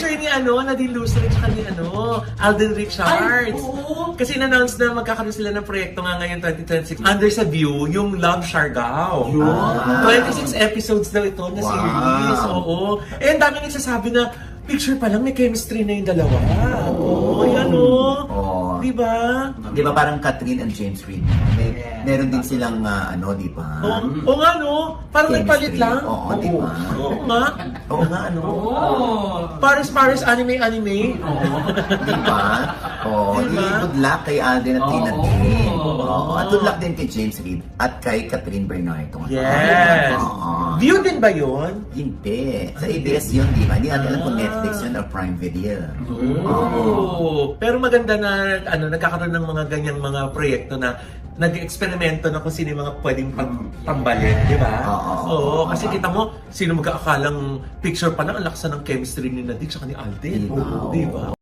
picture ni Nadine Lustre at ni Alden Richards. Kasi in-announce na magkakaroon sila ng proyekto nga ngayon 2026 under sa View, yung Love Siargao. 26 episodes daw ito na series. Oo. Eh, ang dami nagsasabi na picture pa lang may chemistry na yung dalawa. Oo, yan Diba? Di ba parang Catherine and James Reid? Meron din silang di ba? Oo nga parang nagpalit lang. Oo, di ba? Oo nga. Oo nga, Paris anime. Di ba? Good luck kay Alden at kay Nadine. At good luck din kay James Reid at kay Catherine Bernardo. Yes. View din ba yun? Hindi. Sa ABS yun, di ba? Hindi natin alam kung Netflix yun or Prime Video. Pero maganda na nagkakaroon ng mga ganyang mga proyekto na nag-eksperimento na kung sino yung mga pwedeng pagtambalin, di ba? Oo. Kasi kita mo, sino magkakalang picture pa lang, ang lakas ng chemistry ni Nadine at ni Alden. Di ba?